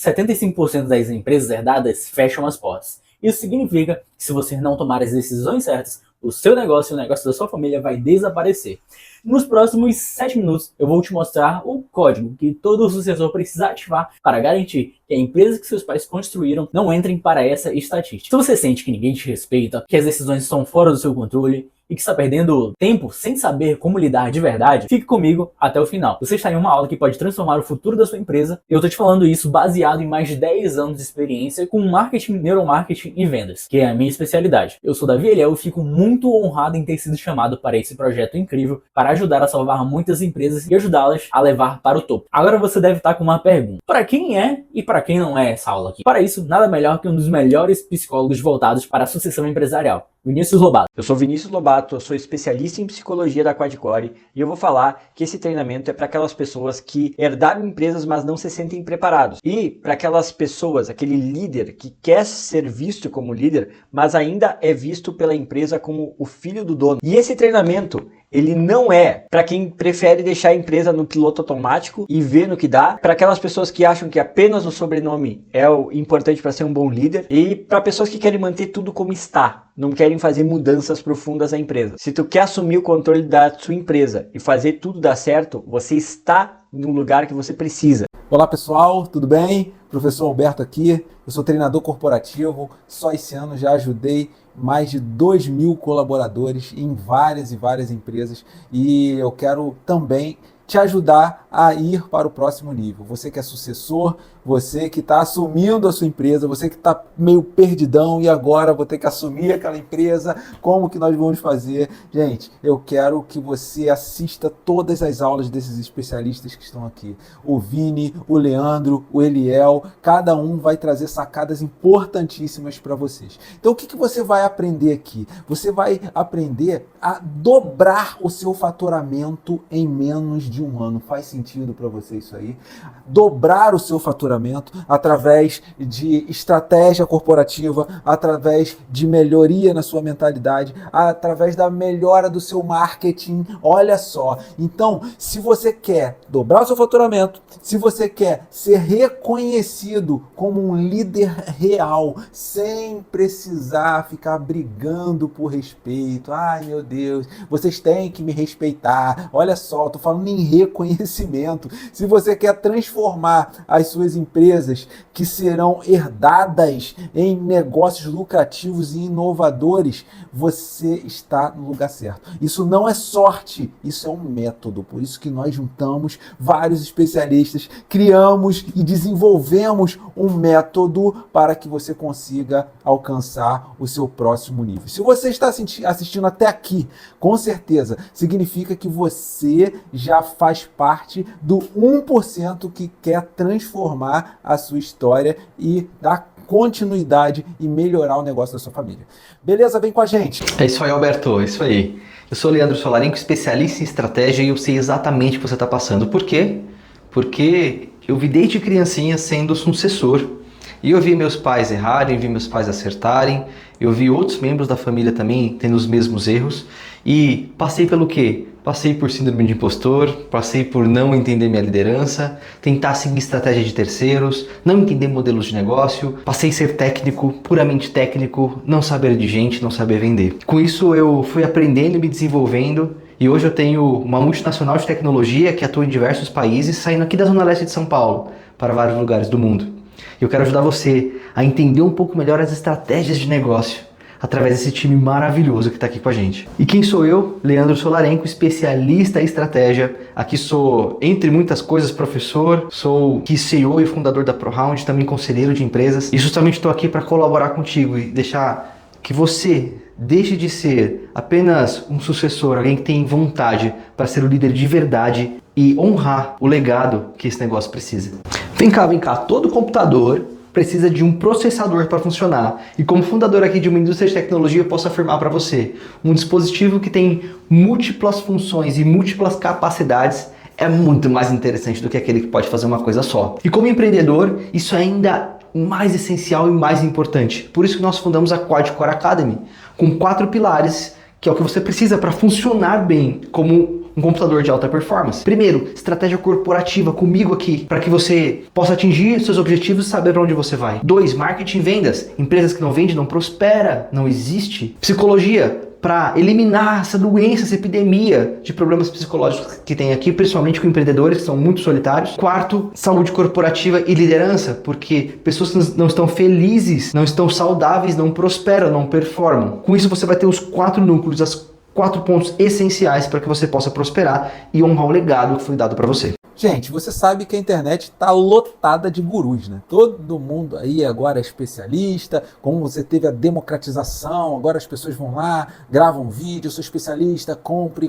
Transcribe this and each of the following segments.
75% das empresas herdadas fecham as portas. Isso significa que se você não tomar as decisões certas, o seu negócio e o negócio da sua família vai desaparecer. Nos próximos 7 minutos eu vou te mostrar o código que todo sucessor precisa ativar para garantir que a empresa que seus pais construíram não entrem para essa estatística. Se você sente que ninguém te respeita, que as decisões estão fora do seu controle e que está perdendo tempo sem saber como lidar de verdade, fique comigo até o final. Você está em uma aula que pode transformar o futuro da sua empresa. Eu estou te falando isso baseado em mais de 10 anos de experiência com marketing, neuromarketing e vendas, que é a minha especialidade. Eu sou Davi Eliel e fico muito honrado em ter sido chamado para esse projeto incrível para ajudar a salvar muitas empresas e ajudá-las a levar para o topo. Agora você deve estar com uma pergunta: para quem é e para quem não é essa aula aqui? Para isso, nada melhor que um dos melhores psicólogos voltados para a sucessão empresarial, Vinícius Lobato. Eu sou Vinícius Lobato, eu sou especialista em psicologia da Quadcore e eu vou falar que esse treinamento é para aquelas pessoas que herdaram empresas, mas não se sentem preparados. E para aquelas pessoas, aquele líder que quer ser visto como líder, mas ainda é visto pela empresa como o filho do dono. E esse treinamento, ele não é para quem prefere deixar a empresa no piloto automático e ver no que dá, para aquelas pessoas que acham que apenas o sobrenome é o importante para ser um bom líder e para pessoas que querem manter tudo como está, não querem fazer mudanças profundas na empresa. Se tu quer assumir o controle da sua empresa e fazer tudo dar certo, você está no lugar que você precisa. Olá pessoal, tudo bem? Professor Alberto aqui, eu sou treinador corporativo, só esse ano já ajudei mais de 2.000 colaboradores em várias e várias empresas e eu quero também te ajudar a ir para o próximo nível. Você que é sucessor, você que está assumindo a sua empresa, você que está meio perdidão e agora vou ter que assumir aquela empresa, como que nós vamos fazer? Gente, eu quero que você assista todas as aulas desses especialistas que estão aqui. O Vini, o Leandro, o Eliel, cada um vai trazer sacadas importantíssimas para vocês. Então o que você vai aprender aqui? Você vai aprender a dobrar o seu faturamento em menos de um ano. Faz sentido para você isso aí? Dobrar o seu faturamento através de estratégia corporativa, através de melhoria na sua mentalidade, através da melhora do seu marketing. Olha só, então, se você quer dobrar o seu faturamento, se você quer ser reconhecido como um líder real, sem precisar ficar brigando por respeito, ai meu Deus, vocês têm que me respeitar, olha só, tô falando em reconhecimento. Se você quer transformar as suas empresas que serão herdadas em negócios lucrativos e inovadores, você está no lugar certo. Isso não é sorte, isso é um método. Por isso que nós juntamos vários especialistas, criamos e desenvolvemos um método para que você consiga alcançar o seu próximo nível. Se você está assistindo até aqui, com certeza significa que você já faz parte do 1% que quer transformar a sua história e dar continuidade e melhorar o negócio da sua família. Beleza? Vem com a gente! É isso aí, Alberto, é isso aí. Eu sou o Leandro Solarenko, especialista em estratégia e eu sei exatamente o que você está passando. Por quê? Porque eu vi desde criancinha sendo sucessor. E eu vi meus pais errarem, vi meus pais acertarem, eu vi outros membros da família também tendo os mesmos erros. E passei pelo quê? Passei por síndrome de impostor, passei por não entender minha liderança, tentar seguir estratégia de terceiros, não entender modelos de negócio, passei a ser técnico, puramente técnico, não saber de gente, não saber vender. Com isso eu fui aprendendo e me desenvolvendo e hoje eu tenho uma multinacional de tecnologia que atua em diversos países, saindo aqui da Zona Leste de São Paulo para vários lugares do mundo. Eu quero ajudar você a entender um pouco melhor as estratégias de negócio através desse time maravilhoso que está aqui com a gente. E quem sou eu? Leandro Solarenko, especialista em estratégia. Aqui sou, entre muitas coisas, professor, sou CEO e fundador da ProRound, também conselheiro de empresas. E justamente estou aqui para colaborar contigo e deixar que você deixe de ser apenas um sucessor, alguém que tem vontade para ser o líder de verdade e honrar o legado que esse negócio precisa. Vem cá, todo computador precisa de um processador para funcionar. E como fundador aqui de uma indústria de tecnologia, eu posso afirmar para você, um dispositivo que tem múltiplas funções e múltiplas capacidades é muito mais interessante do que aquele que pode fazer uma coisa só. E como empreendedor, isso é ainda mais essencial e mais importante. Por isso que nós fundamos a Quadcore Academy, com 4 pilares, que é o que você precisa para funcionar bem como um computador de alta performance. Primeiro, estratégia corporativa comigo aqui, para que você possa atingir seus objetivos e saber para onde você vai. 2, marketing e vendas. Empresas que não vendem não prospera, não existe. Psicologia, para eliminar essa doença, essa epidemia de problemas psicológicos que tem aqui, principalmente com empreendedores que são muito solitários. 4, saúde corporativa e liderança, porque pessoas que não estão felizes, não estão saudáveis, não prosperam, não performam. Com isso você vai ter os 4 núcleos, as 4 pontos essenciais para que você possa prosperar e honrar o legado que foi dado para você. Gente, você sabe que a internet está lotada de gurus, né? Todo mundo aí agora é especialista, como você teve a democratização, agora as pessoas vão lá, gravam vídeo, eu sou especialista, compre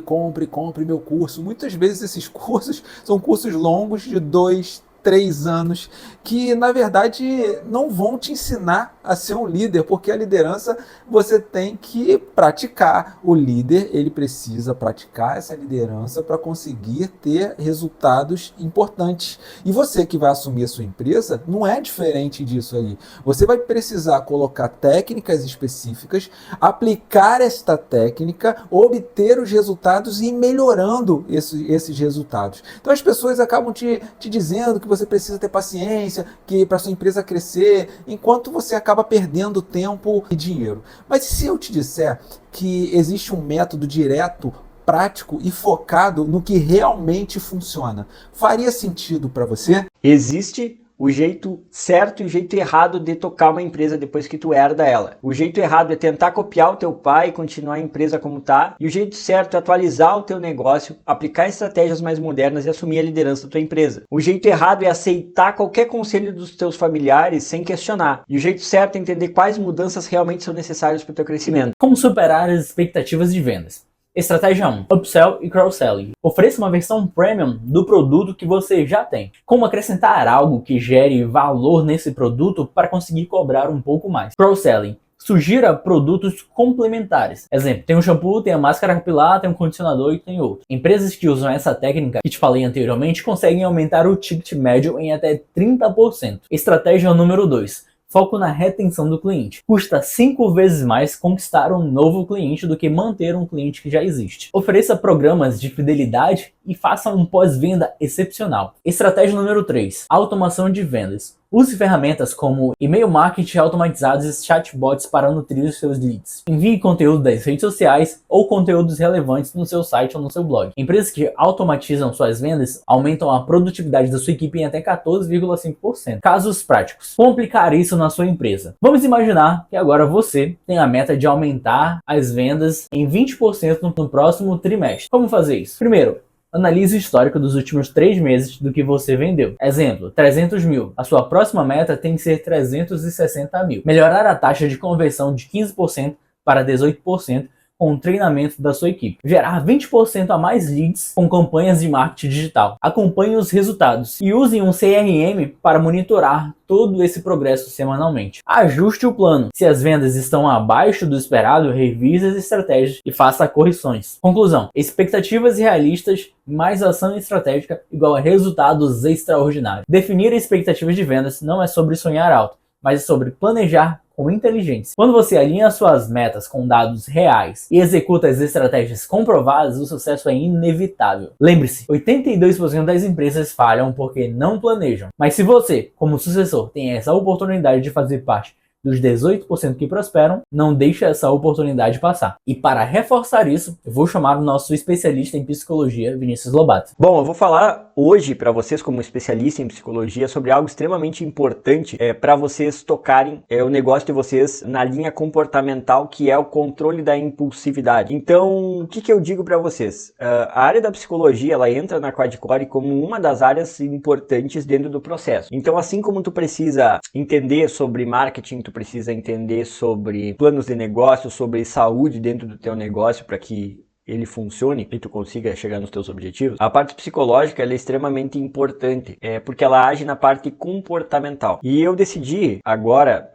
meu curso. Muitas vezes esses cursos são cursos longos de 2, 3 anos, que na verdade não vão te ensinar a ser um líder, porque a liderança você tem que praticar. O líder, ele precisa praticar essa liderança para conseguir ter resultados importantes. E você que vai assumir a sua empresa, não é diferente disso aí. Você vai precisar colocar técnicas específicas, aplicar esta técnica, obter os resultados e ir melhorando esses resultados. Então as pessoas acabam te dizendo que você precisa ter paciência, que para sua empresa crescer, enquanto você acaba perdendo tempo e dinheiro. Mas e se eu te disser que existe um método direto, prático e focado no que realmente funciona? Faria sentido para você? Existe o jeito certo e o jeito errado de tocar uma empresa depois que tu herda ela. O jeito errado é tentar copiar o teu pai e continuar a empresa como tá. E o jeito certo é atualizar o teu negócio, aplicar estratégias mais modernas e assumir a liderança da tua empresa. O jeito errado é aceitar qualquer conselho dos teus familiares sem questionar. E o jeito certo é entender quais mudanças realmente são necessárias para o teu crescimento. Como superar as expectativas de vendas? Estratégia 1. Upsell e Cross-Selling. Ofereça uma versão premium do produto que você já tem. Como acrescentar algo que gere valor nesse produto para conseguir cobrar um pouco mais. Cross-Selling. Sugira produtos complementares. Exemplo, tem um shampoo, tem a máscara capilar, tem um condicionador e tem outro. Empresas que usam essa técnica que te falei anteriormente conseguem aumentar o ticket médio em até 30%. Estratégia número 2. Foco na retenção do cliente. Custa 5 vezes mais conquistar um novo cliente do que manter um cliente que já existe. Ofereça programas de fidelidade e faça um pós-venda excepcional. Estratégia número 3. Automação de vendas. Use ferramentas como e-mail marketing automatizados e chatbots para nutrir os seus leads. Envie conteúdo das redes sociais ou conteúdos relevantes no seu site ou no seu blog. Empresas que automatizam suas vendas aumentam a produtividade da sua equipe em até 14,5%. Casos práticos. Como aplicar isso na sua empresa? Vamos imaginar que agora você tem a meta de aumentar as vendas em 20% no próximo trimestre. Como fazer isso? Primeiro, analise o histórico dos últimos 3 meses do que você vendeu. Exemplo, 300 mil. A sua próxima meta tem que ser 360 mil. Melhorar a taxa de conversão de 15% para 18% com o treinamento da sua equipe. Gerar 20% a mais leads com campanhas de marketing digital. Acompanhe os resultados e use um CRM para monitorar todo esse progresso semanalmente. Ajuste o plano. Se as vendas estão abaixo do esperado, revise as estratégias e faça correções. Conclusão: expectativas realistas mais ação estratégica igual a resultados extraordinários. Definir expectativas de vendas não é sobre sonhar alto, mas é sobre planejar com inteligência. Quando você alinha suas metas com dados reais e executa as estratégias comprovadas, o sucesso é inevitável. Lembre-se, 82% das empresas falham porque não planejam. Mas se você, como sucessor, tem essa oportunidade de fazer parte dos 18% que prosperam, não deixe essa oportunidade passar. E para reforçar isso, eu vou chamar o nosso especialista em psicologia, Vinícius Lobato. Bom, eu vou falar hoje para vocês, como especialista em psicologia, sobre algo extremamente importante para vocês tocarem o negócio de vocês na linha comportamental, que é o controle da impulsividade. Então, o que eu digo para vocês? A área da psicologia, ela entra na Quadcore como uma das áreas importantes dentro do processo. Então, assim como tu precisa entender sobre marketing, tu precisa entender sobre planos de negócio, sobre saúde dentro do teu negócio para que ele funcione e tu consiga chegar nos teus objetivos. A parte psicológica ela é extremamente importante, porque ela age na parte comportamental. E eu decidi agora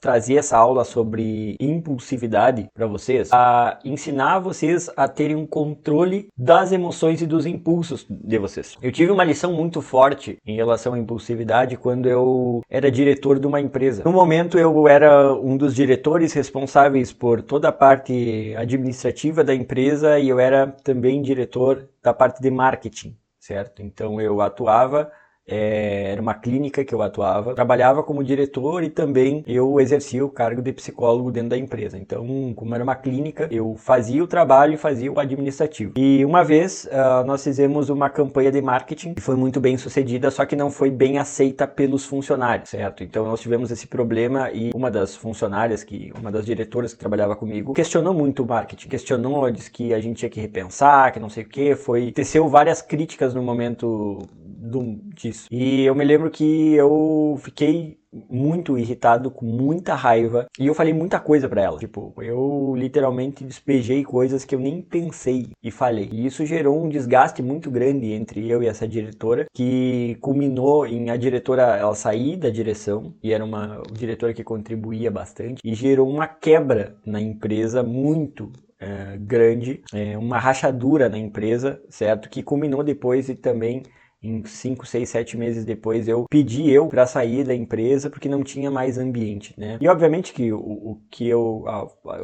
trazer essa aula sobre impulsividade para vocês, a ensinar vocês a terem um controle das emoções e dos impulsos de vocês. Eu tive uma lição muito forte em relação à impulsividade quando eu era diretor de uma empresa. No momento eu era um dos diretores responsáveis por toda a parte administrativa da empresa empresa e eu era também diretor da parte de marketing, certo? Então eu atuava, era uma clínica que eu atuava, trabalhava como diretor e também eu exercia o cargo de psicólogo dentro da empresa. Então, como era uma clínica, eu fazia o trabalho e fazia o administrativo. E uma vez nós fizemos uma campanha de marketing que foi muito bem sucedida, só que não foi bem aceita pelos funcionários, certo? Então nós tivemos esse problema e uma das funcionárias, uma das diretoras que trabalhava comigo, questionou muito o marketing, questionou, disse que a gente tinha que repensar, que não sei o que, teceu várias críticas no momento disso. E eu me lembro que eu fiquei muito irritado, com muita raiva, e eu falei muita coisa pra ela. Tipo, eu literalmente despejei coisas que eu nem pensei e falei. E isso gerou um desgaste muito grande entre eu e essa diretora, que culminou em a diretora ela sair da direção, e era uma diretora que contribuía bastante, e gerou uma quebra na empresa muito grande, uma rachadura na empresa, certo? Que culminou depois e também em 5, 6, 7 meses depois eu pedi para sair da empresa porque não tinha mais ambiente, né? E obviamente que eu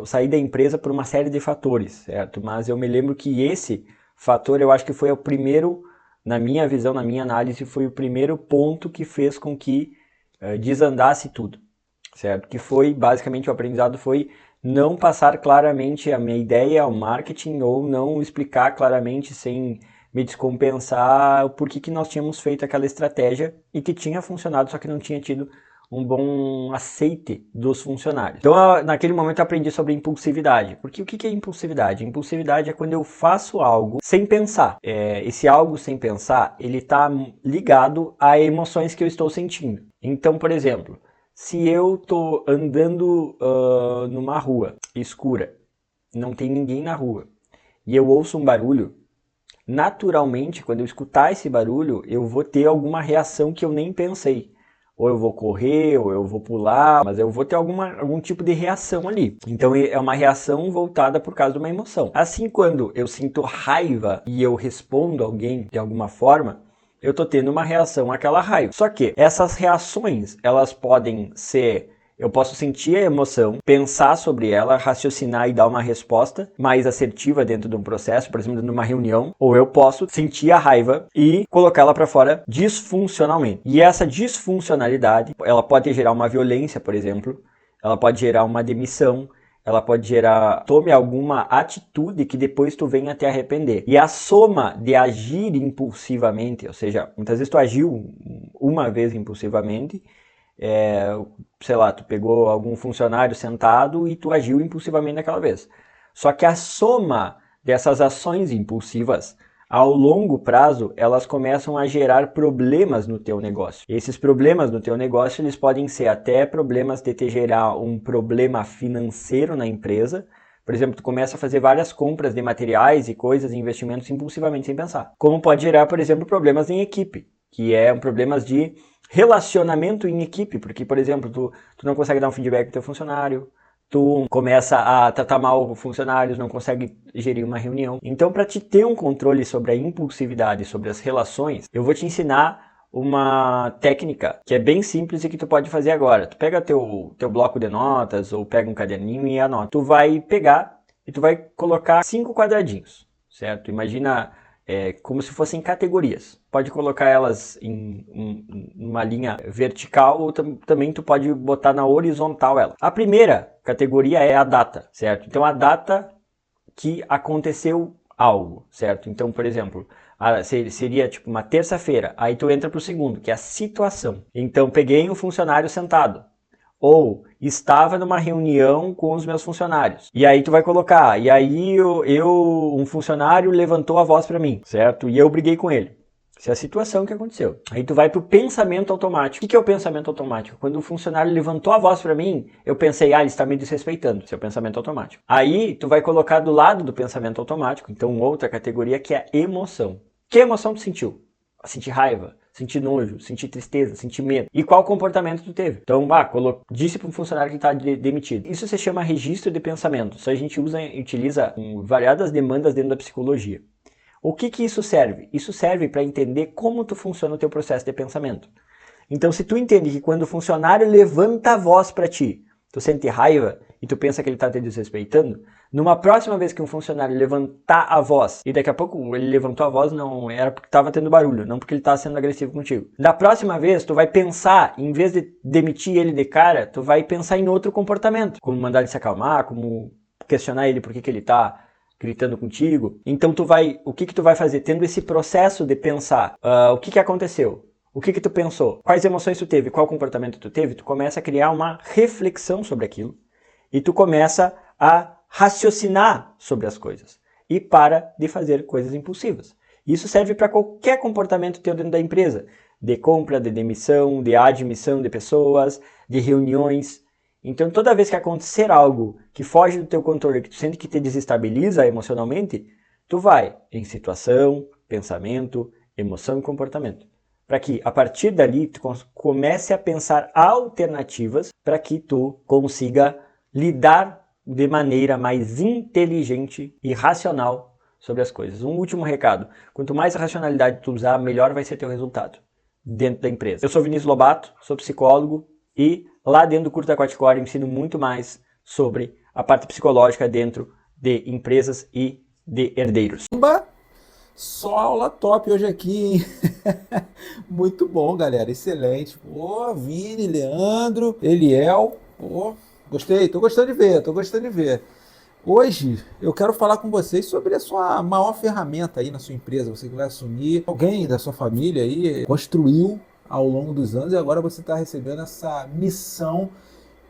saí da empresa por uma série de fatores, certo? Mas eu me lembro que esse fator eu acho que foi o primeiro, na minha visão, na minha análise, foi o primeiro ponto que fez com que desandasse tudo, certo? Que foi, basicamente, o aprendizado foi não passar claramente a minha ideia ao marketing ou não explicar claramente sem me descompensar o porquê que nós tínhamos feito aquela estratégia e que tinha funcionado, só que não tinha tido um bom aceite dos funcionários. Então, naquele momento eu aprendi sobre impulsividade. Porque o que é impulsividade? Impulsividade é quando eu faço algo sem pensar. Esse algo sem pensar, ele está ligado a emoções que eu estou sentindo. Então, por exemplo, se eu estou andando numa rua escura, não tem ninguém na rua, e eu ouço um barulho, naturalmente, quando eu escutar esse barulho, eu vou ter alguma reação que eu nem pensei. Ou eu vou correr, ou eu vou pular, mas eu vou ter algum tipo de reação ali. Então é uma reação voltada por causa de uma emoção. Assim, quando eu sinto raiva e eu respondo alguém de alguma forma, eu tô tendo uma reação àquela raiva. Só que essas reações, elas podem ser... Eu posso sentir a emoção, pensar sobre ela, raciocinar e dar uma resposta mais assertiva dentro de um processo, por exemplo, numa reunião, ou eu posso sentir a raiva e colocá-la para fora disfuncionalmente. E essa disfuncionalidade, ela pode gerar uma violência, por exemplo, ela pode gerar uma demissão, ela pode gerar, tome alguma atitude que depois tu venha te arrepender. E a soma de agir impulsivamente, ou seja, muitas vezes tu agiu uma vez impulsivamente, sei lá, tu pegou algum funcionário sentado e tu agiu impulsivamente naquela vez. Só que a soma dessas ações impulsivas, ao longo prazo, elas começam a gerar problemas no teu negócio. Esses problemas no teu negócio, eles podem ser até problemas de te gerar um problema financeiro na empresa. Por exemplo, tu começa a fazer várias compras de materiais e coisas, investimentos impulsivamente sem pensar. Como pode gerar, por exemplo, problemas em equipe, que é problemas de relacionamento em equipe, porque, por exemplo, tu não consegue dar um feedback pro teu funcionário, tu começa a tratar mal funcionários, não consegue gerir uma reunião. Então, para te ter um controle sobre a impulsividade, sobre as relações, eu vou te ensinar uma técnica que é bem simples e que tu pode fazer agora. Tu pega teu bloco de notas ou pega um caderninho e anota. Tu vai pegar e tu vai colocar 5 quadradinhos, certo? Imagina como se fossem categorias. Pode colocar elas em uma linha vertical ou também tu pode botar na horizontal ela. A primeira categoria é a data, certo? Então a data que aconteceu algo, certo? Então, por exemplo, seria tipo uma terça-feira, aí tu entra pro segundo, que é a situação. Então peguei um funcionário sentado. Ou estava numa reunião com os meus funcionários. E aí tu vai colocar, e aí um funcionário levantou a voz para mim, certo? E eu briguei com ele. Essa é a situação que aconteceu. Aí tu vai pro pensamento automático. O que é o pensamento automático? Quando o funcionário levantou a voz para mim, eu pensei, ele está me desrespeitando. Esse é o pensamento automático. Aí tu vai colocar do lado do pensamento automático, então outra categoria que é a emoção. Que emoção tu sentiu? Sentir raiva, sentir nojo, sentir tristeza, sentir medo. E qual comportamento tu teve? Então, disse para um funcionário que está demitido. Isso se chama registro de pensamento. Isso a gente utiliza em variadas demandas dentro da psicologia. O que isso serve? Isso serve para entender como funciona o teu processo de pensamento. Então, se tu entende que quando o funcionário levanta a voz para ti, tu sente raiva e tu pensa que ele está te desrespeitando, numa próxima vez que um funcionário levantar a voz, e daqui a pouco ele levantou a voz não era porque estava tendo barulho, não porque ele estava sendo agressivo contigo. Da próxima vez, tu vai pensar, em vez de demitir ele de cara, tu vai pensar em outro comportamento, como mandar ele se acalmar, como questionar ele por que ele está gritando contigo. Então o que tu vai fazer? Tendo esse processo de pensar, o que aconteceu? O que tu pensou? Quais emoções tu teve? Qual comportamento tu teve? Tu começa a criar uma reflexão sobre aquilo e tu começa a raciocinar sobre as coisas e para de fazer coisas impulsivas. Isso serve para qualquer comportamento teu dentro da empresa, de compra, de demissão, de admissão de pessoas, de reuniões. Então toda vez que acontecer algo que foge do teu controle, que tu sente que te desestabiliza emocionalmente, tu vai em situação, pensamento, emoção e comportamento. Para que a partir dali tu comece a pensar alternativas para que tu consiga lidar de maneira mais inteligente e racional sobre as coisas. Um último recado, quanto mais racionalidade tu usar, melhor vai ser teu resultado dentro da empresa. Eu sou Vinícius Lobato, sou psicólogo e lá dentro do curso da Quaticore ensino muito mais sobre a parte psicológica dentro de empresas e de herdeiros. Só aula top hoje aqui, hein? Muito bom, galera, excelente. Pô, Vini, Leandro, Eliel, pô, gostei, tô gostando de ver. Hoje eu quero falar com vocês sobre a sua maior ferramenta aí na sua empresa, você que vai assumir, alguém da sua família aí construiu ao longo dos anos e agora você está recebendo essa missão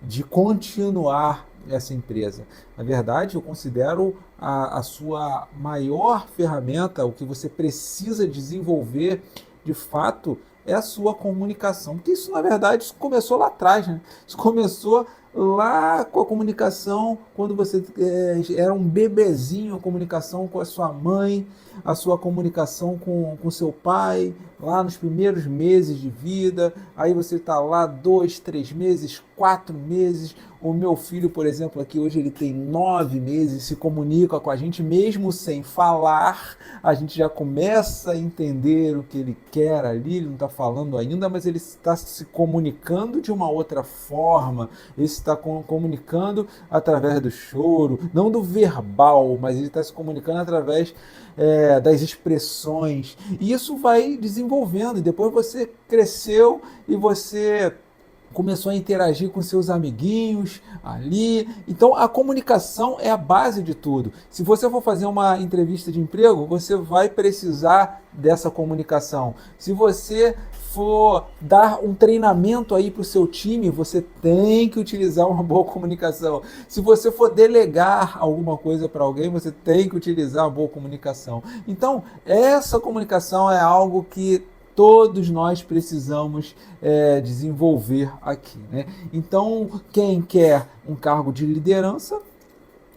de continuar essa empresa. Na verdade, eu considero a sua maior ferramenta, o que você precisa desenvolver de fato é a sua comunicação. Porque isso, na verdade, isso começou lá atrás, né? Isso começou lá com a comunicação, quando você era um bebezinho, a comunicação com a sua mãe, a sua comunicação com seu pai, lá nos primeiros meses de vida, aí você está lá 2, 3 meses, 4 meses, o meu filho, por exemplo, aqui hoje ele tem 9 meses, se comunica com a gente mesmo sem falar, a gente já começa a entender o que ele quer ali, ele não está falando ainda, mas ele está se comunicando de uma outra forma, ele está comunicando através do choro, não do verbal, mas ele está se comunicando através das expressões, e isso vai desenvolvendo, e depois você cresceu e você começou a interagir com seus amiguinhos ali. Então a comunicação é a base de tudo. Se você for fazer uma entrevista de emprego, você vai precisar dessa comunicação. Se você for dar um treinamento aí para o seu time, você tem que utilizar uma boa comunicação. Se você for delegar alguma coisa para alguém, você tem que utilizar uma boa comunicação. Então essa comunicação é algo que todos nós precisamos desenvolver aqui, né? Então, quem quer um cargo de liderança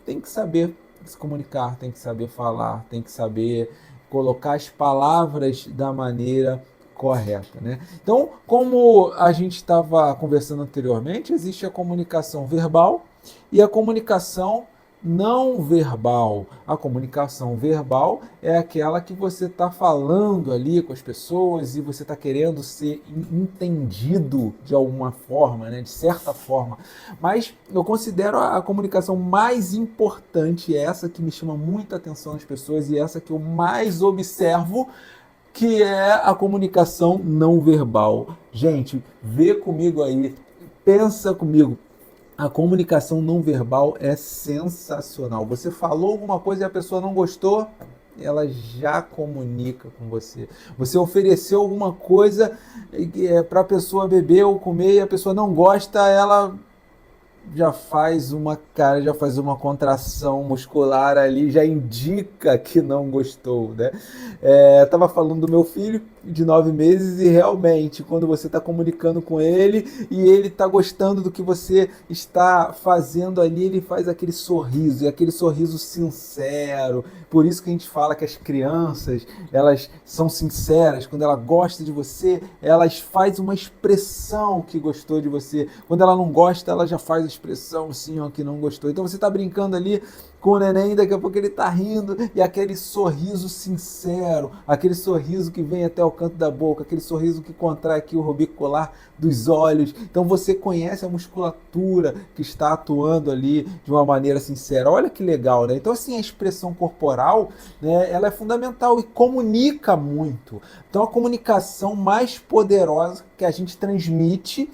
tem que saber se comunicar, tem que saber falar, tem que saber colocar as palavras da maneira correta, né? Então, como a gente estava conversando anteriormente, existe a comunicação verbal e a comunicação não verbal. A comunicação verbal é aquela que você está falando ali com as pessoas e você está querendo ser entendido de alguma forma, né? De certa forma. Mas eu considero a comunicação mais importante, essa que me chama muita atenção das pessoas e essa que eu mais observo, que é a comunicação não verbal. Gente, vê comigo aí, pensa comigo. A comunicação não verbal é sensacional. Você falou alguma coisa e a pessoa não gostou, ela já comunica com você. Você ofereceu alguma coisa para a pessoa beber ou comer e a pessoa não gosta, ela já faz uma contração muscular ali, já indica que não gostou, né? Tava falando do meu filho de 9 meses e realmente, quando você está comunicando com ele e ele está gostando do que você está fazendo ali, ele faz aquele sorriso, e aquele sorriso sincero. Por isso que a gente fala que as crianças, elas são sinceras. Quando ela gosta de você, elas faz uma expressão que gostou de você. Quando ela não gosta, ela já faz a expressão assim, ó, que não gostou. Então você tá brincando ali com o neném, daqui a pouco ele tá rindo, e aquele sorriso sincero, aquele sorriso que vem até o canto da boca, aquele sorriso que contrai aqui o orbicular dos olhos. Então você conhece a musculatura que está atuando ali de uma maneira sincera. Olha que legal, né? Então assim, a expressão corporal, né, ela é fundamental e comunica muito. Então a comunicação mais poderosa que a gente transmite,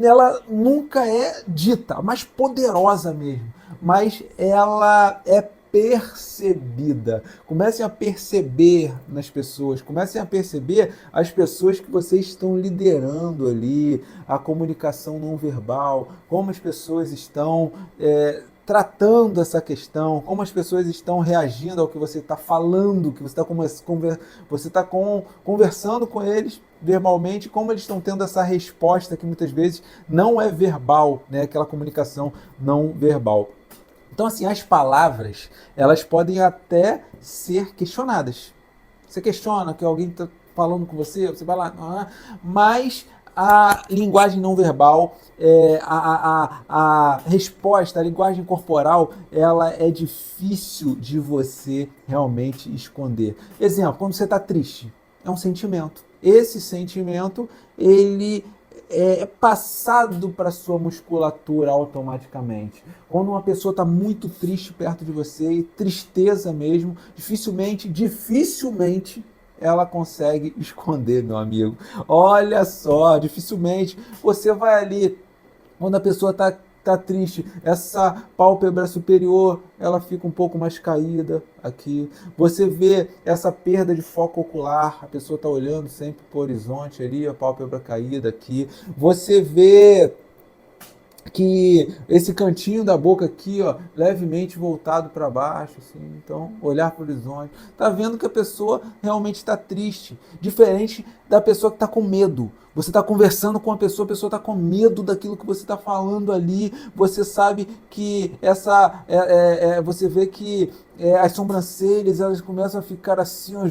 ela nunca é dita, mais poderosa mesmo, mas ela é percebida. Comecem a perceber nas pessoas, comecem a perceber as pessoas que vocês estão liderando ali, a comunicação não verbal, como as pessoas estão tratando essa questão, como as pessoas estão reagindo ao que você está falando, que você está conversando com eles verbalmente, como eles estão tendo essa resposta que muitas vezes não é verbal, né? Aquela comunicação não verbal. Então, assim, as palavras, elas podem até ser questionadas. Você questiona que alguém está falando com você, você vai lá, mas a linguagem não verbal, a resposta, a linguagem corporal, ela é difícil de você realmente esconder. Exemplo, quando você está triste, é um sentimento. Esse sentimento, ele é passado para a sua musculatura automaticamente. Quando uma pessoa está muito triste perto de você, e tristeza mesmo, dificilmente ela consegue esconder, meu amigo. Olha só, dificilmente você vai ali, quando a pessoa está triste, essa pálpebra superior, ela fica um pouco mais caída aqui. Você vê essa perda de foco ocular, a pessoa está olhando sempre para o horizonte ali, a pálpebra caída aqui. Você vê que esse cantinho da boca aqui, ó, levemente voltado para baixo, assim, então olhar para o horizonte, tá vendo que a pessoa realmente está triste, diferente da pessoa que está com medo. Você está conversando com a pessoa está com medo daquilo que você está falando ali. Você sabe que você vê que as sobrancelhas, elas começam a ficar assim, ó,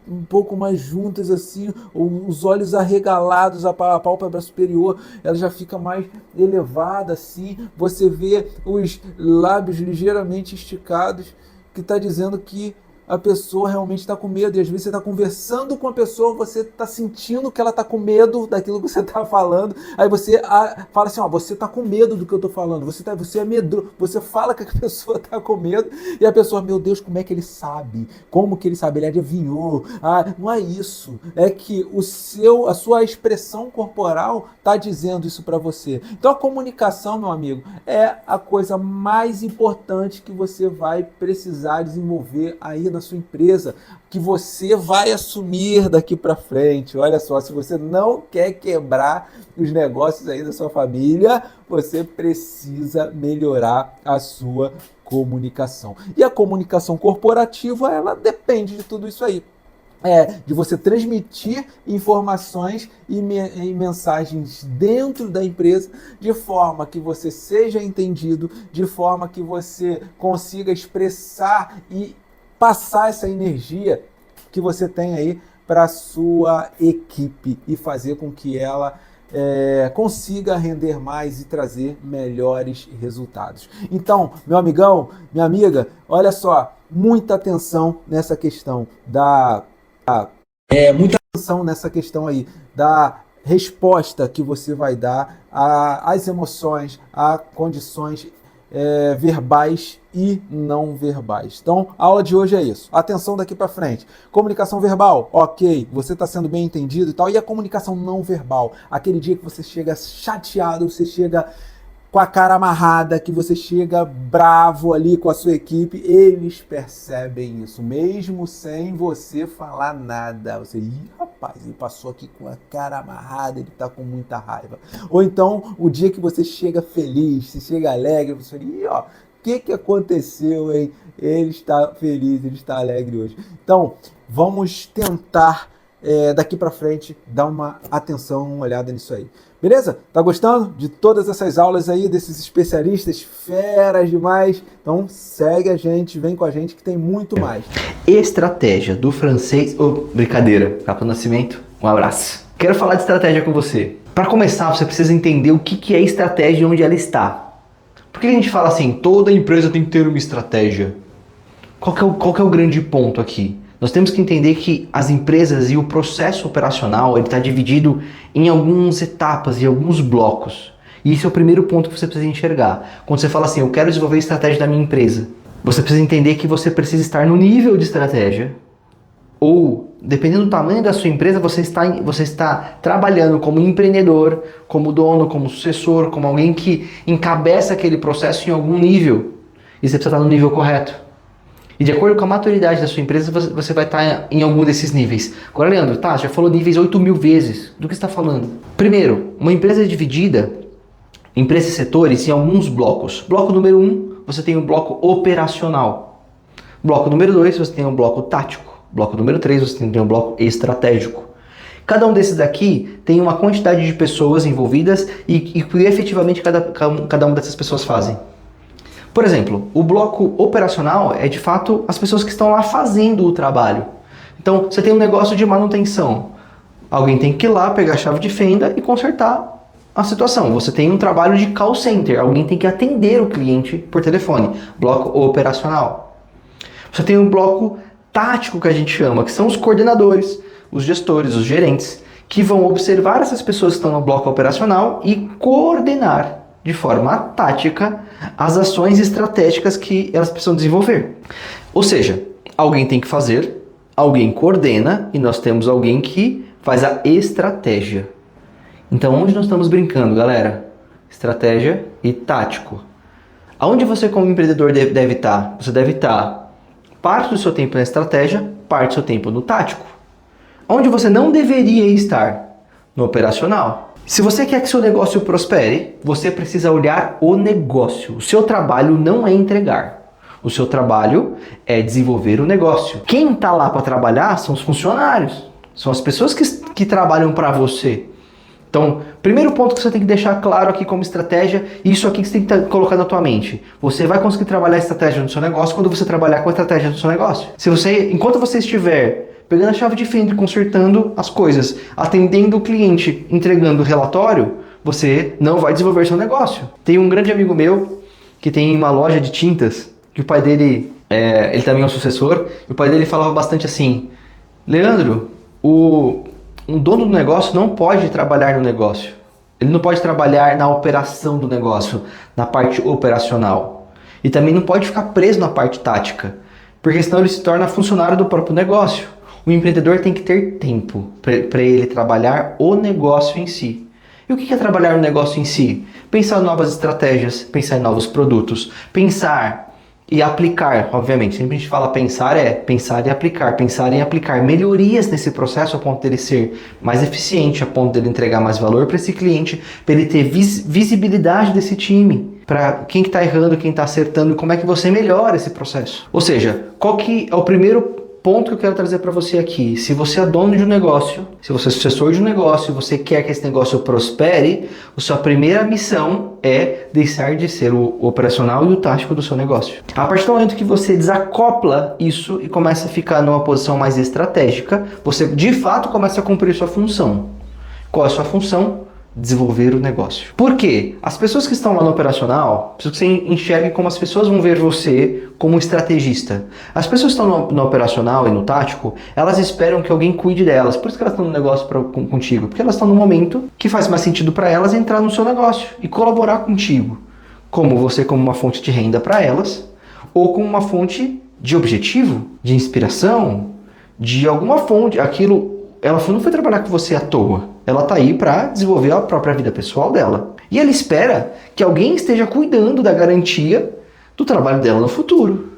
um pouco mais juntas assim, os olhos arregalados, a pálpebra superior, ela já fica mais elevada assim. Você vê os lábios ligeiramente esticados, que está dizendo que a pessoa realmente está com medo. E às vezes você está conversando com a pessoa, você está sentindo que ela está com medo daquilo que você está falando. Aí você fala assim, ó, você está com medo do que eu estou falando. Você é medroso. Você fala que a pessoa está com medo e a pessoa, meu Deus, como é que ele sabe? Como que ele sabe? Ele adivinhou. Não é isso. É que a sua expressão corporal está dizendo isso para você. Então a comunicação, meu amigo, é a coisa mais importante que você vai precisar desenvolver aí na sua empresa, que você vai assumir daqui para frente. Olha só, se você não quer quebrar os negócios aí da sua família, você precisa melhorar a sua comunicação. E a comunicação corporativa, ela depende de tudo isso aí. De você transmitir informações e mensagens dentro da empresa de forma que você seja entendido, de forma que você consiga expressar e passar essa energia que você tem aí para a sua equipe e fazer com que ela consiga render mais e trazer melhores resultados. Então, meu amigão, minha amiga, olha só, muita atenção nessa questão muita atenção nessa questão aí da resposta que você vai dar às emoções, a condições verbais e não verbais. Então, a aula de hoje é isso. Atenção daqui para frente. Comunicação verbal, ok, você está sendo bem entendido e tal. E a comunicação não verbal, aquele dia que você chega chateado, você chega com a cara amarrada, que você chega bravo ali com a sua equipe, eles percebem isso, mesmo sem você falar nada. Você, rapaz, ele passou aqui com a cara amarrada, ele tá com muita raiva. Ou então, o dia que você chega feliz, você chega alegre, você fala, o que aconteceu, hein? Ele está feliz, ele está alegre hoje. Então, vamos tentar, daqui para frente, dar uma atenção, uma olhada nisso aí. Beleza? Tá gostando de todas essas aulas aí, desses especialistas feras demais? Então segue a gente, vem com a gente que tem muito mais. Estratégia do francês... brincadeira. Capa do Nascimento, um abraço. Quero falar de estratégia com você. Para começar, você precisa entender o que é estratégia e onde ela está. Por que a gente fala assim, toda empresa tem que ter uma estratégia? Qual que é o grande ponto aqui? Nós temos que entender que as empresas e o processo operacional ele está dividido em algumas etapas e alguns blocos. E esse é o primeiro ponto que você precisa enxergar. Quando você fala assim, eu quero desenvolver a estratégia da minha empresa, você precisa entender que você precisa estar no nível de estratégia, ou, dependendo do tamanho da sua empresa, você está trabalhando como empreendedor, como dono, como sucessor, como alguém que encabeça aquele processo em algum nível. E você precisa estar no nível correto. E de acordo com a maturidade da sua empresa, você vai estar em algum desses níveis. Agora, Leandro, já falou níveis 8.000 vezes. Do que você está falando? Primeiro, uma empresa é dividida em empresas e setores em alguns blocos. Bloco número 1, você tem o bloco operacional. Bloco número 2, você tem o bloco tático. Bloco número 3, você tem um bloco estratégico. Cada um desses daqui tem uma quantidade de pessoas envolvidas e que efetivamente cada uma dessas pessoas fazem. Por exemplo, o bloco operacional é de fato as pessoas que estão lá fazendo o trabalho. Então, você tem um negócio de manutenção. Alguém tem que ir lá, pegar a chave de fenda e consertar a situação. Você tem um trabalho de call center. Alguém tem que atender o cliente por telefone. Bloco operacional. Você tem um bloco tático que a gente chama, que são os coordenadores, os gestores, os gerentes, que vão observar essas pessoas que estão no bloco operacional e coordenar de forma tática as ações estratégicas que elas precisam desenvolver. Ou seja, alguém tem que fazer, alguém coordena e nós temos alguém que faz a estratégia. Então, onde nós estamos brincando, galera? Estratégia e tático. Aonde você como empreendedor deve estar? Você deve estar parte do seu tempo na estratégia, parte do seu tempo no tático. Onde você não deveria estar? No operacional. Se você quer que seu negócio prospere, você precisa olhar o negócio. O seu trabalho não é entregar. O seu trabalho é desenvolver o negócio. Quem está lá para trabalhar são os funcionários. São as pessoas que trabalham para você. Então, primeiro ponto que você tem que deixar claro aqui como estratégia, isso aqui que você tem que colocar na tua mente. Você vai conseguir trabalhar a estratégia no seu negócio quando você trabalhar com a estratégia do seu negócio. Enquanto você estiver pegando a chave de fenda e consertando as coisas, atendendo o cliente, entregando o relatório, você não vai desenvolver seu negócio. Tem um grande amigo meu que tem uma loja de tintas, que o pai dele, ele também é um sucessor, e o pai dele falava bastante assim, Leandro, um dono do negócio não pode trabalhar no negócio. Ele não pode trabalhar na operação do negócio, na parte operacional. E também não pode ficar preso na parte tática, porque senão ele se torna funcionário do próprio negócio. O empreendedor tem que ter tempo para ele trabalhar o negócio em si. E o que é trabalhar no negócio em si? Pensar em novas estratégias, pensar em novos produtos, pensar e aplicar, obviamente. Sempre a gente fala pensar e aplicar. Pensar em aplicar melhorias nesse processo a ponto dele ser mais eficiente, a ponto dele entregar mais valor para esse cliente, para ele ter visibilidade desse time, para quem que está errando, quem está acertando, como é que você melhora esse processo. Ou seja, qual que é o primeiro ponto que eu quero trazer para você aqui? Se você é dono de um negócio, se você é sucessor de um negócio, se você quer que esse negócio prospere, a sua primeira missão é deixar de ser o operacional e o tático do seu negócio. A partir do momento que você desacopla isso e começa a ficar numa posição mais estratégica, você de fato começa a cumprir sua função. Qual é a sua função? Desenvolver o negócio. Por quê? As pessoas que estão lá no operacional, preciso que você enxergue como as pessoas vão ver você como estrategista. As pessoas que estão no operacional e no tático, elas esperam que alguém cuide delas. Por isso que elas estão no negócio contigo. Porque elas estão no momento que faz mais sentido para elas entrar no seu negócio e colaborar contigo. Como você como uma fonte de renda para elas, ou como uma fonte de objetivo, de inspiração, de alguma fonte. Ela não foi trabalhar com você à toa. Ela está aí para desenvolver a própria vida pessoal dela. E ela espera que alguém esteja cuidando da garantia do trabalho dela no futuro.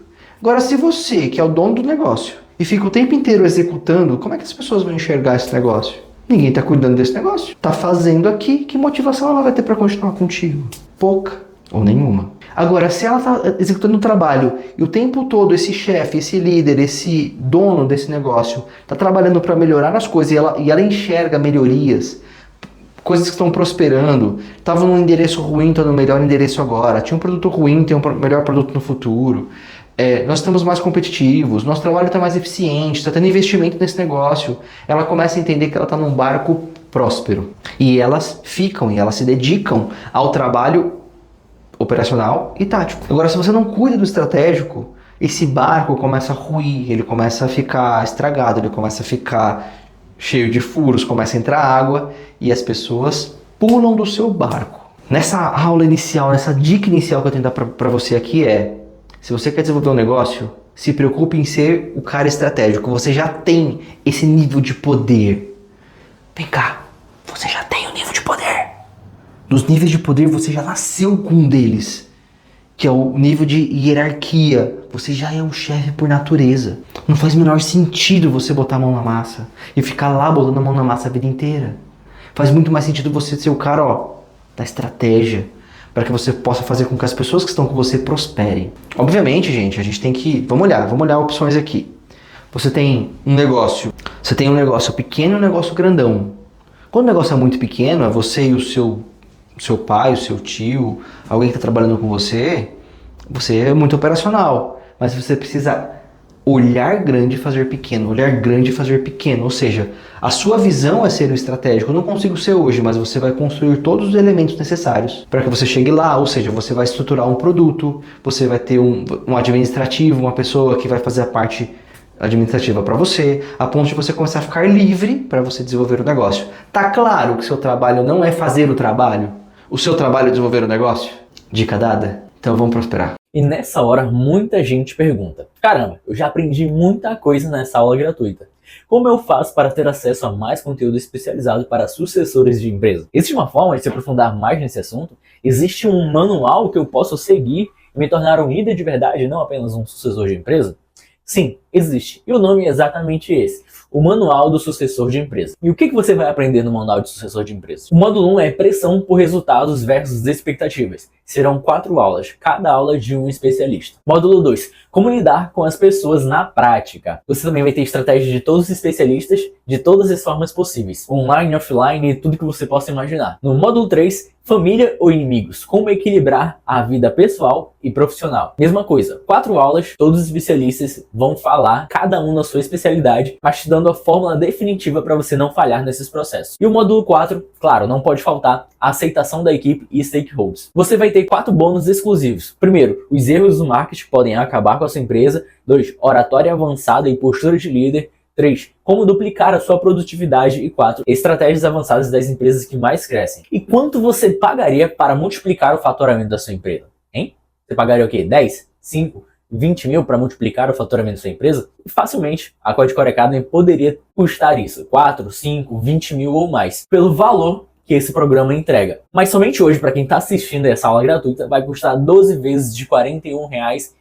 Agora, se você, que é o dono do negócio, e fica o tempo inteiro executando, como é que as pessoas vão enxergar esse negócio? Ninguém está cuidando desse negócio. Está fazendo aqui, que motivação ela vai ter para continuar contigo? Pouca ou nenhuma. Agora, se ela está executando um trabalho e o tempo todo esse chefe, esse líder, esse dono desse negócio está trabalhando para melhorar as coisas e ela enxerga melhorias, coisas que estão prosperando, estava num endereço ruim, está no melhor endereço agora, tinha um produto ruim, tem um melhor produto no futuro, nós estamos mais competitivos, nosso trabalho está mais eficiente, está tendo investimento nesse negócio, ela começa a entender que ela está num barco próspero. E elas se dedicam ao trabalho operacional e tático. Agora, se você não cuida do estratégico, esse barco começa a ruir, ele começa a ficar estragado, ele começa a ficar cheio de furos, começa a entrar água e as pessoas pulam do seu barco. Nessa aula inicial, nessa dica inicial que eu tenho para você aqui se você quer desenvolver um negócio, se preocupe em ser o cara estratégico. Você já tem esse nível de poder. Vem cá, você já tem um nível de poder. Nos níveis de poder você já nasceu com um deles, que é o nível de hierarquia. Você já é um chefe por natureza. Não faz o menor sentido você botar a mão na massa e ficar lá botando a mão na massa a vida inteira. Faz muito mais sentido você ser o cara, da estratégia, para que você possa fazer com que as pessoas que estão com você prosperem. Obviamente, gente, a gente tem que... Vamos olhar opções aqui. Você tem um negócio pequeno e um negócio grandão. Quando o negócio é muito pequeno, é você e o seu pai, o seu tio, alguém que está trabalhando com você é muito operacional. Mas você precisa olhar grande e fazer pequeno, olhar grande e fazer pequeno. Ou seja, a sua visão é ser o estratégico. Eu não consigo ser hoje, mas você vai construir todos os elementos necessários para que você chegue lá. Ou seja, você vai estruturar um produto, você vai ter um administrativo, uma pessoa que vai fazer a parte administrativa para você, a ponto de você começar a ficar livre para você desenvolver o negócio. Tá claro que seu trabalho não é fazer o trabalho? O seu trabalho é desenvolver o negócio? Dica dada? Então vamos prosperar. E nessa hora, muita gente pergunta: caramba, eu já aprendi muita coisa nessa aula gratuita. Como eu faço para ter acesso a mais conteúdo especializado para sucessores de empresa? Existe uma forma de se aprofundar mais nesse assunto? Existe um manual que eu posso seguir e me tornar um líder de verdade, não apenas um sucessor de empresa? Sim, existe. E o nome é exatamente esse: o Manual do Sucessor de Empresa. E o que você vai aprender no Manual de Sucessor de Empresa? O módulo 1 é Pressão por Resultados versus Expectativas. Serão 4 aulas, cada aula de um especialista. Módulo 2, Como lidar com as pessoas na prática. Você também vai ter estratégias de todos os especialistas, de todas as formas possíveis. Online, offline e tudo que você possa imaginar. No módulo 3, Família ou inimigos? Como equilibrar a vida pessoal e profissional? Mesma coisa, 4 aulas, todos os especialistas vão falar, cada um na sua especialidade, mas te dando a fórmula definitiva para você não falhar nesses processos. E o módulo 4, claro, não pode faltar a aceitação da equipe e stakeholders. Você vai ter 4 bônus exclusivos. Primeiro, os erros do marketing podem acabar com a sua empresa. 2, oratória avançada e postura de líder. 3, como duplicar a sua produtividade. E 4, estratégias avançadas das empresas que mais crescem. E quanto você pagaria para multiplicar o faturamento da sua empresa? Hein? Você pagaria o quê? 10? 5? 20 mil para multiplicar o faturamento da sua empresa? E facilmente, a Quadcore Academy poderia custar isso. 4, 5, 20 mil ou mais. Pelo valor que esse programa entrega. Mas somente hoje, para quem está assistindo essa aula gratuita, vai custar 12 vezes de R$ 41,06.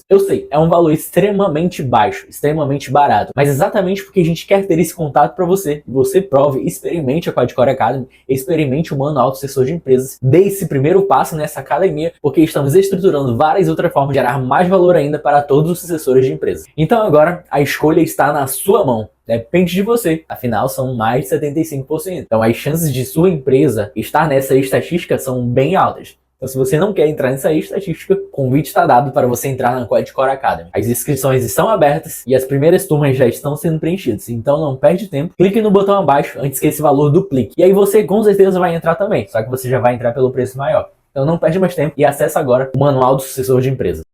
Eu sei, é um valor extremamente baixo, extremamente barato, mas exatamente porque a gente quer ter esse contato para você, e você prove, experimente a Quadcore Academy, experimente o Manual do Sucessor de Empresas, dê esse primeiro passo nessa academia, porque estamos estruturando várias outras formas de gerar mais valor ainda para todos os sucessores de empresas. Então agora, a escolha está na sua mão. Depende de você, afinal são mais de 75%. Então as chances de sua empresa estar nessa estatística são bem altas. Então se você não quer entrar nessa estatística, o convite está dado para você entrar na Quadcore Academy. As inscrições estão abertas e as primeiras turmas já estão sendo preenchidas. Então não perde tempo, clique no botão abaixo antes que esse valor duplique. E aí você com certeza vai entrar também, só que você já vai entrar pelo preço maior. Então não perde mais tempo e acessa agora o Manual do Sucessor de Empresa.